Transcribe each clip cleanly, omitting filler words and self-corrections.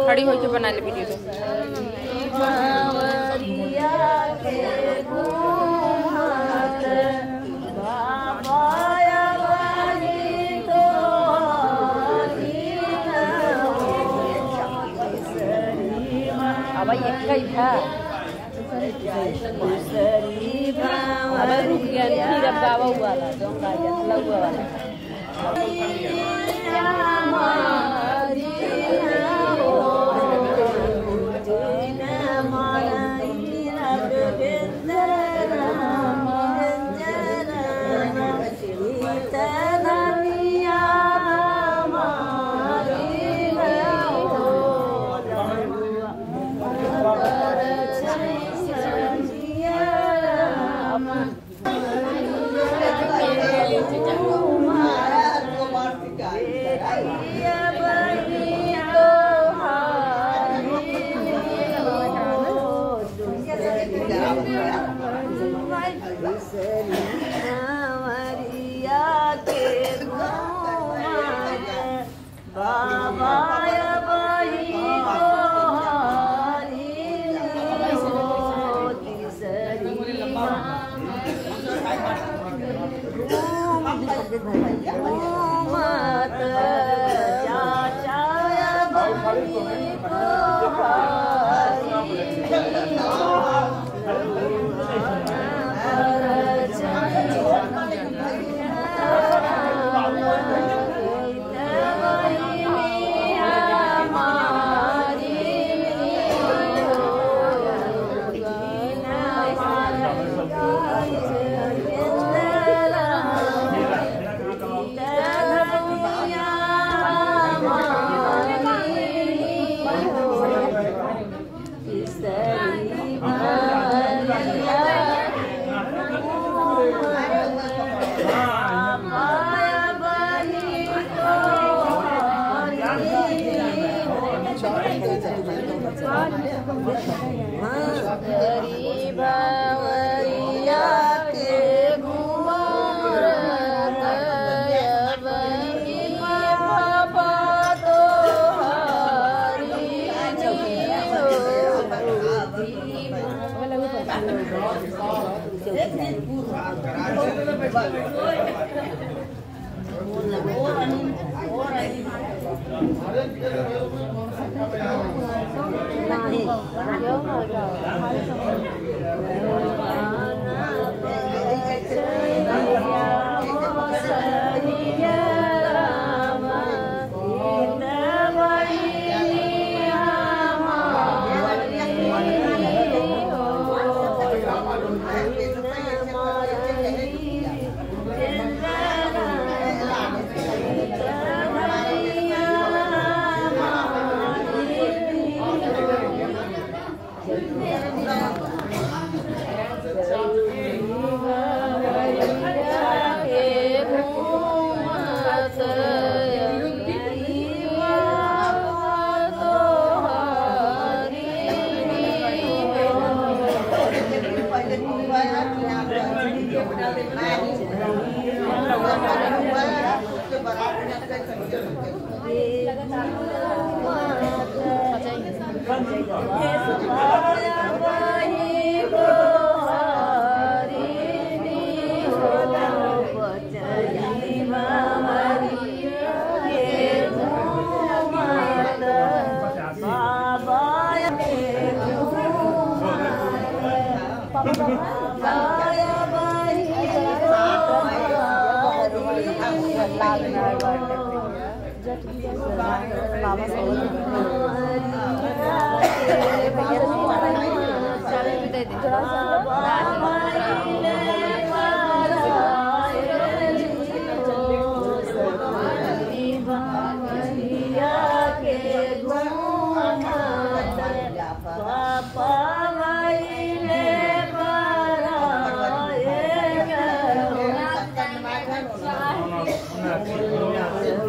खड़ी होके बना ले वीडियो तो। अब एक ही था अब रुक गया फिर अब गावा हुआ था जो गाया लगा वाला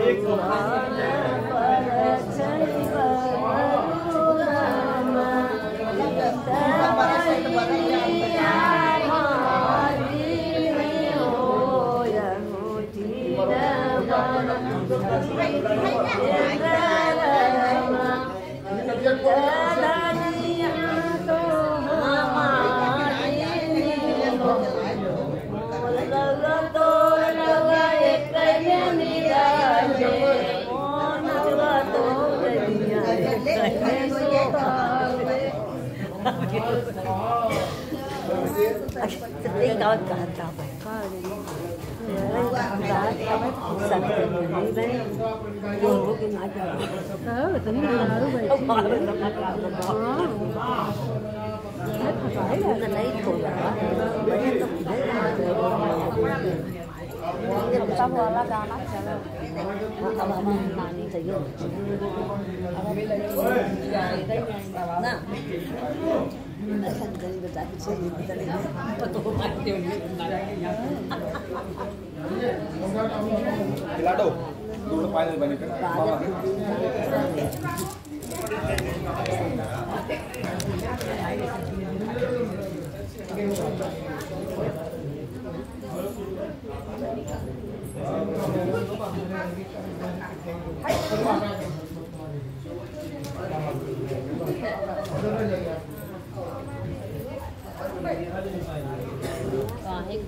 एक वाला गाना चलो नानी चाहिए ना खिला दो फाइनल बने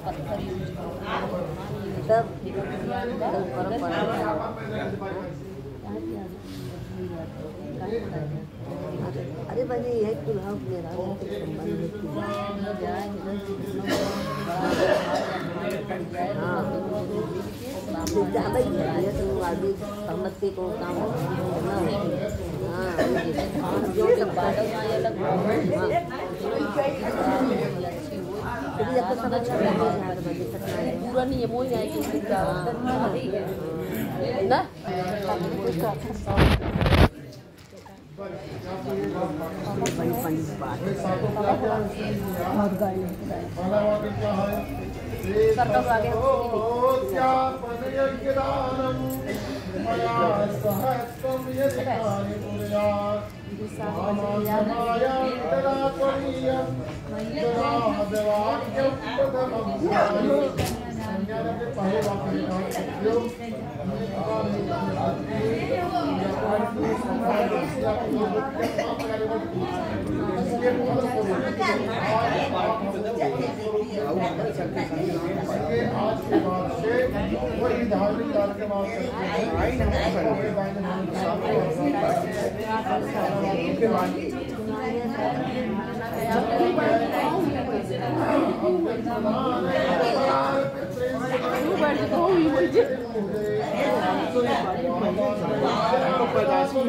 पत्थर अरे बने यही चुनाव मेरा आदमी सहमति को काम पूरा नहीं है मोई है ना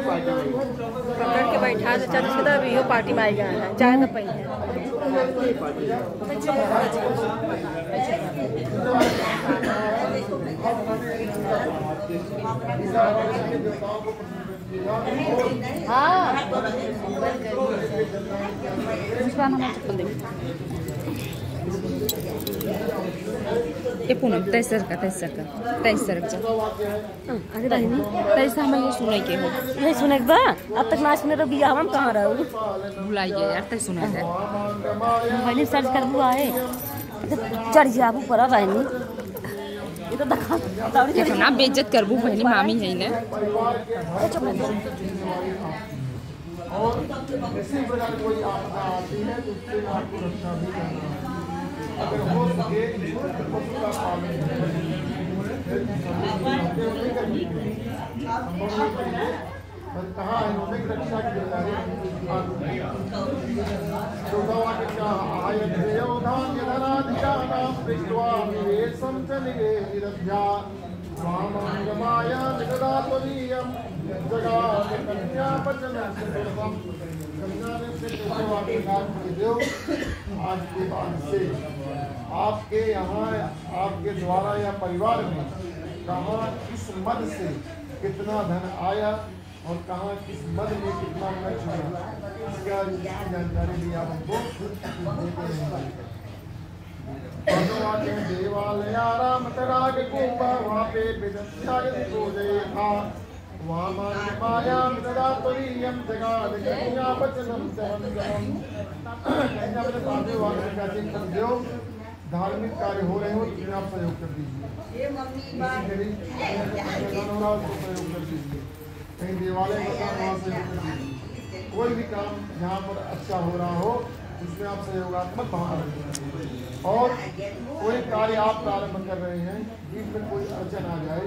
पकड़ के बैठा तो चल भी हो पार्टी में आई गया है चाय तो पई है हाँ ये पूनम तैसर का अरे बहनी तैसा मैं ये सुने के हो नहीं सुने बा अब तक ना सुने तो बिया हम कहाँ रहू भुलाइए यार तै सुना है बहनी सर्च कर बुआ है चढ़ जाबू पर बहनी ये तो देखा ये तो ना बेइज्जत करबू बहनी मामी है ने और इसी प्रकार कोई आपदा आती है तो उससे आपको रक्षा भी करना है अगर हो सके पशु का पालन कहाँ है रक्षा की आज के बाद से आपके यहाँ आपके द्वारा या परिवार में कहाँ किस मद से कितना धन आया और कहाँ किस मद में कितना खर्च हुआ इसका जानकारी भी आप हमको देते हैं। देवालय राम तराग कुंभा वहाँ पे वहाँ माया तदा तुरीयम जगाद कन्या वचनम सहम धार्मिक कार्य हो रहे हो तो आप सहयोग कर दीजिए सहयोग कर दीजिए कहीं देवालय का काम वहाँ सहयोग कर दीजिए कोई भी काम जहाँ पर अच्छा हो रहा हो उसमें आप सहयोगात्मक भाव रखें और कोई कार्य आप प्रारंभ कर रहे हैं बीच में कोई अड़चन आ जाए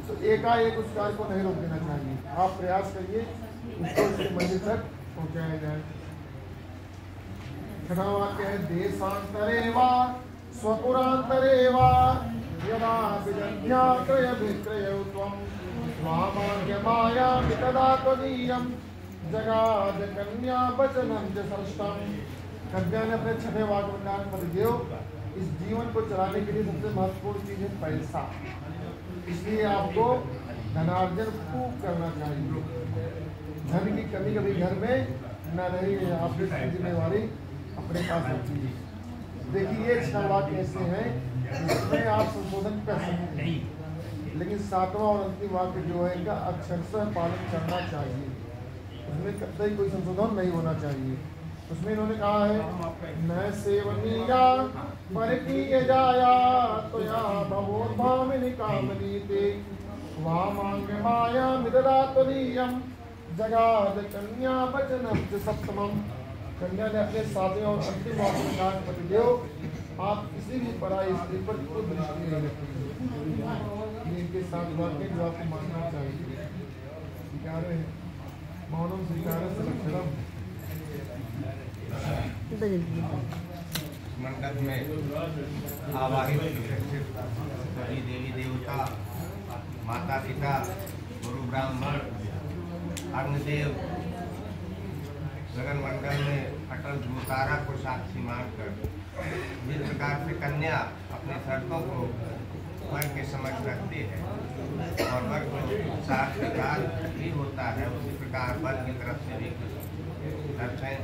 तो एकाएक उस कार्य को नहीं रोक देना चाहिए आप प्रयास करिए उसको उसके मंजिल तक पहुँचाया जाए। छठा वाक्य है देशांतरे वा स्वपुरांतरे वा यदा विजन्यात्रय विक्रयौ त्वं स्वामान्यमायामि तदा त्वदीयं जगाद कन्या वचनं च षष्ठम्। कन्या ने अपने छठे वाक्य में कहा पतिदेव, इस जीवन को चलाने के लिए सबसे महत्वपूर्ण चीज है पैसा, इसलिए आपको धनार्जन खूब करना चाहिए। धन की कमी कभी घर में न रही, आपकी जिम्मेवारी अपने पास होती है। देखिए ये 6 वाक्य ऐसे हैं जिसमें आप संशोधन कर सकते हैं, लेकिन 7वां और अंतिम वाक्य जो है इनका अक्षरशः पालन करना चाहिए, उसमें कतई कोई संशोधन नहीं होना चाहिए। उसमें इन्होंने कहा है न सेवनीया परकीय जाया तो या भवोद्भामिनी कामनीते वामांग माया मिददा त्वदीयं जगाद कन्या वचनं च सप्तमम्। कन्या ने अपने 7वें और अंतिम वाक्य में कहा पतिदेव, आप किसी भी पराई स्त्री पर कोई दृष्टि नहीं रखेंगे। ये इनके 7 वाक्य जो आपको मानना चाहिए। स्वीकार है मौनम स्वीकार संरक्षणम। मंडप में आवाहित सभी देवी देवता, माता पिता, गुरु ब्राह्मण, अग्निदेव लगन मंडल में अटल ध्रुवतारा को साक्षी मानकर जिस प्रकार से कन्या अपने शर्तों को वर के समक्ष रखती है और वर को साथ स्वीकार भी होता है, उसी प्रकार वर की तरफ से भी कुछ शर्तें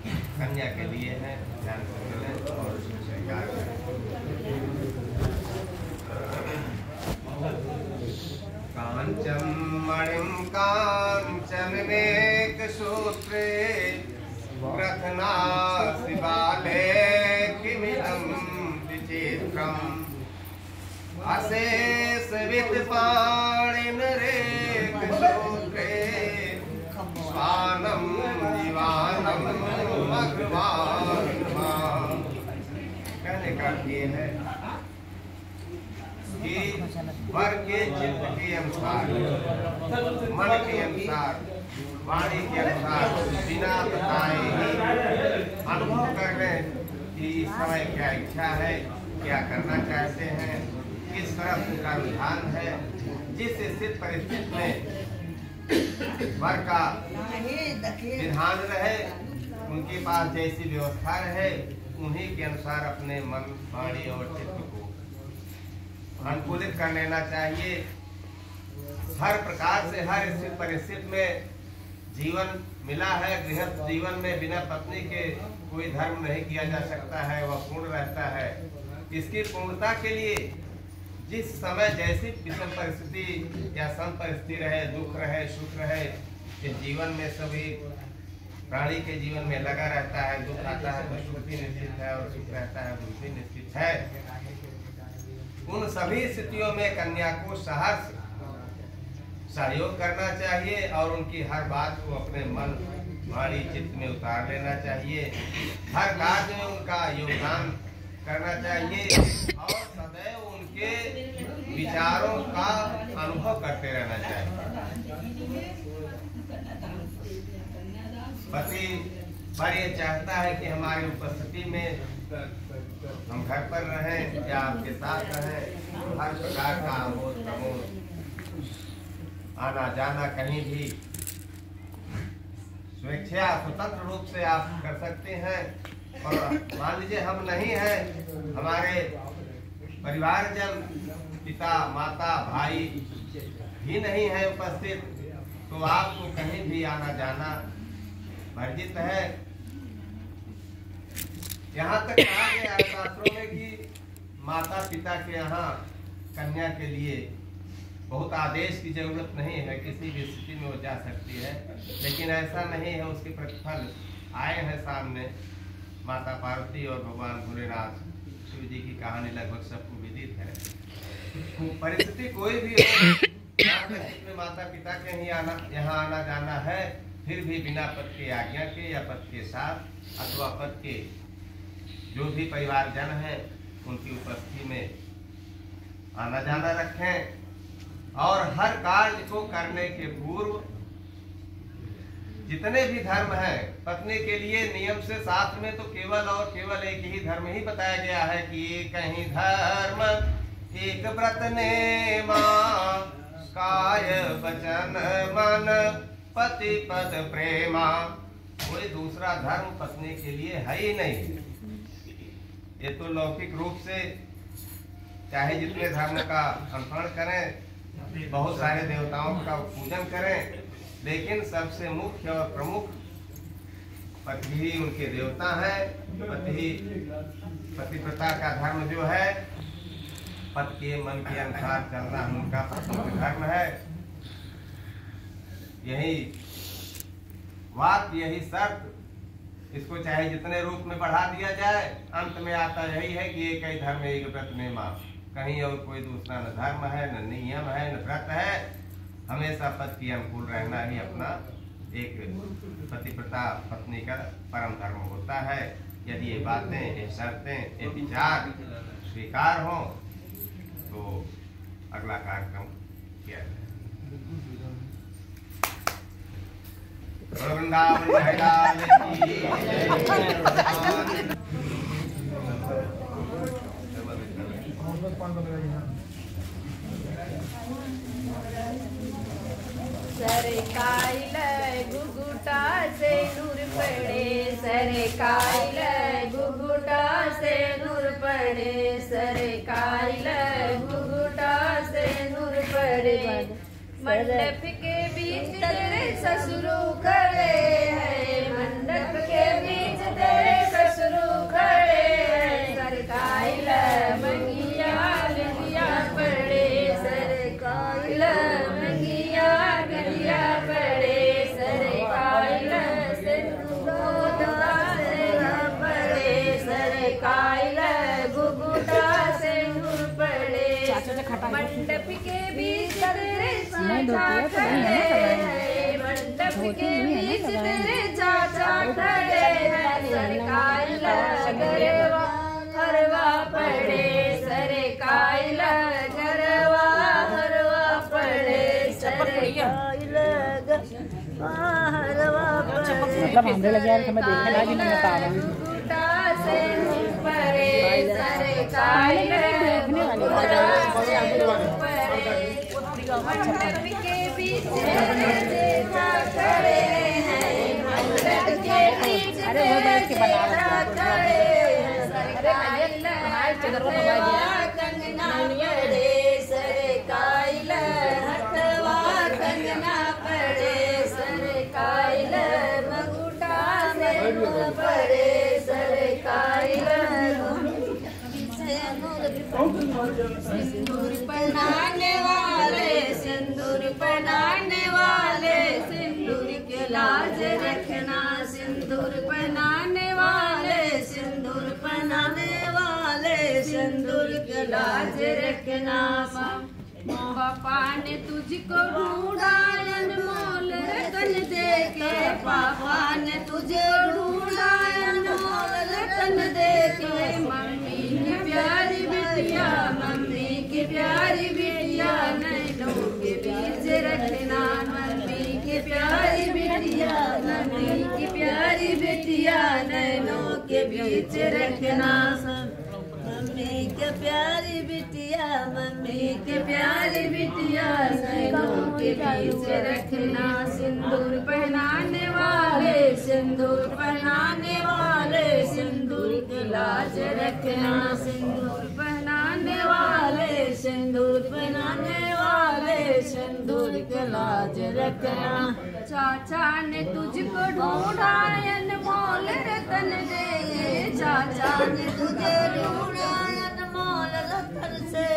कन्या के लिए है, ध्यान से मिलें और उसको स्वीकार करें। कांचन मणिम कांचनमेक सूत्रे रत्ना शिवाले किमिदं विचित्रम् अशेष विद्पाणिनरेक सूत्रे स्वानं जीवानं भगवान। कहने का ये है कि वर के चित्त के अनुसार, मन के अनुसार, वाणी के अनुसार बिना बताए ही अनुभव कर लें कि इस समय क्या इच्छा है, क्या करना चाहते हैं, किस तरफ उनका रुझान है। जिस स्थित परिस्थिति में वर का विधान रहे, उनके पास जैसी व्यवस्था रहे, उन्हीं के अनुसार अपने मन, वाणी और चित्त को अनुकूलित कर लेना चाहिए। हर प्रकार से हर स्थिति परिस्थिति में जीवन मिला है। गृहस्थ जीवन में बिना पत्नी के कोई धर्म नहीं किया जा सकता है, वह पूर्ण रहता है। इसकी पूर्णता के लिए जिस समय जैसी विषम परिस्थिति या सम परिस्थिति रहे, दुख रहे, सुख रहे, इस जीवन में सभी प्राणी के जीवन में लगा रहता है। दुख आता है तो सुख भी निश्चित है और सुख रहता है दुख भी निश्चित है। उन सभी स्थितियों में कन्या को सहयोग करना चाहिए और उनकी हर बात को अपने मन, वाणी, चित्त में उतार लेना चाहिए। हर कार्य में उनका योगदान करना चाहिए और सदैव उनके विचारों का अनुभव करते रहना चाहिए। पति पर ये चाहता है कि हमारी उपस्थिति में हम घर पर रहें या आपके साथ रहें, हर प्रकार का आमोद प्रमोद, आना जाना कहीं भी स्वेच्छा स्वतंत्र रूप से आप कर सकते हैं। और मान लीजिए हम नहीं हैं, हमारे परिवारजन, पिता, माता, भाई भी नहीं है उपस्थित, तो आपको कहीं भी आना जाना वर्जित है। यहाँ तक कहा गया है शास्त्रों में कि माता पिता के यहाँ कन्या के लिए बहुत आदेश की जरूरत नहीं है, किसी भी स्थिति में वो जा सकती है। लेकिन ऐसा नहीं है, उसके प्रतिफल आए हैं सामने। माता पार्वती और भगवान भोलेनाथ शिव जी की कहानी लगभग सबको विदित है। परिस्थिति कोई भी हो, में माता पिता के ही यहाँ आना जाना है, फिर भी बिना पद के आज्ञा के या पद के साथ अथवा पद के जो भी परिवारजन है उनकी उपस्थिति में आना जाना रखें। और हर कार्य को करने के पूर्व जितने भी धर्म हैं, पत्नी के लिए नियम से शास्त्र में तो केवल और केवल एक ही धर्म ही बताया गया है कि एक ही धर्म एक व्रत नेमा, काय वचन मन पति पद प्रेमा। कोई दूसरा धर्म पत्नी के लिए है ही नहीं। ये तो लौकिक रूप से चाहे जितने धर्म का अनुसरण करें, बहुत सारे देवताओं का पूजन करें, लेकिन सबसे मुख्य और प्रमुख पति ही उनके देवता है। पतिव्रता का धर्म जो है, पति के मन के अनुसार चलना उनका प्रमुख धर्म है। यही बात, यही शर्त, इसको चाहे जितने रूप में बढ़ा दिया जाए, अंत में आता यही है कि एक ही धर्म एक व्रत नेमा। कहीं और कोई दूसरा न धर्म है, न नियम है, न व्रत है। हमेशा पति के अनुकूल रहना ही अपना एक पतिव्रता पत्नी का परम धर्म होता है। यदि ये बातें, ये शर्तें, ये विचार स्वीकार हो तो अगला कार्यक्रम किया जाए। वृंदावन सरकाइल गुगुटा से नूर पड़े, सरकाइल गुगुटा से नूर पड़े, सरकाइल गुगुटा से नूर पड़े। मंडप के बीच तेरे ससुरु खड़े हैं, मंडप के बीच तेरे ससुरु खड़े हैं। सरकाइल मंगिया गलिया पड़े, सरकाइल मंगिया गलिया पड़े, सरकाइल सिंदूरा से पड़े, सरकाइल गुगुटा से नूर पड़े। मंडप के बीच तेरे चाचा खड़े हैं, मंडप के बीच तेरे चाचा खड़े हैं। सरकाइल गरवा हरवा पड़े, सरकाइल गरवा हरवा पड़े, सरकाइल गरवा हरवा पड़े। गुगुटा से नूर पड़े, सरकाइल गुगुटा से नूर पड़े। मंडप के बीच तेरे जेठा खड़े हैं, मंडप के बीच तेरे जेठा खड़े हैं। सरकाइल हथवा कंगना पड़े, सरकाइल हथवा कंगना पड़े, सरकाइल मगुटा से नूर पड़े, सरकाइल सिंदूर पहनाने वाले, सिंदूर पहनाने वाले, सिंदूर के लाज रखना, सिंदूर पहनाने वाले, सिंदूर पहनाने वाले, सिंदूर के लाज रखना। पापा ने तुझको ढूंढा अनमोल रतन देके, पापा ने तुझे ढूंढा अनमोल रतन देके। मम्मी की प्यारी बिटिया, मम्मी की प्यारी बिटिया, नैनों के बीच रखना, मम्मी की प्यारी बिटिया, मम्मी की प्यारी बिटिया, नैनों के बीच रखना। मम्मी के प्यारी बिटिया, मम्मी के प्यारी बिटिया, नैनों के बीच रखना। सिंदूर पहनाने वाले, सिंदूर पहनाने वाले, सिंदूर की लाज रखना, सिंदूर पहनाने वाले, सिंदूर पहनाने वाले, सिंदूर की लाज रखना। चाचा ने तुझको ढूंढा अनमोल रतन दे, चाचा ने तुझे ढूंढा अनमोल रतन से।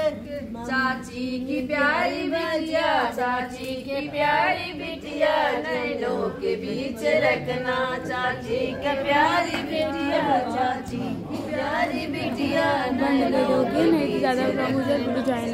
चाची की प्यारी बिटिया, चाची की प्यारी बिटिया, नैनों के बीच रखना, चाची की प्यारी बिटिया, चाची की प्यारी बिटिया, नैनों के बीच रखना।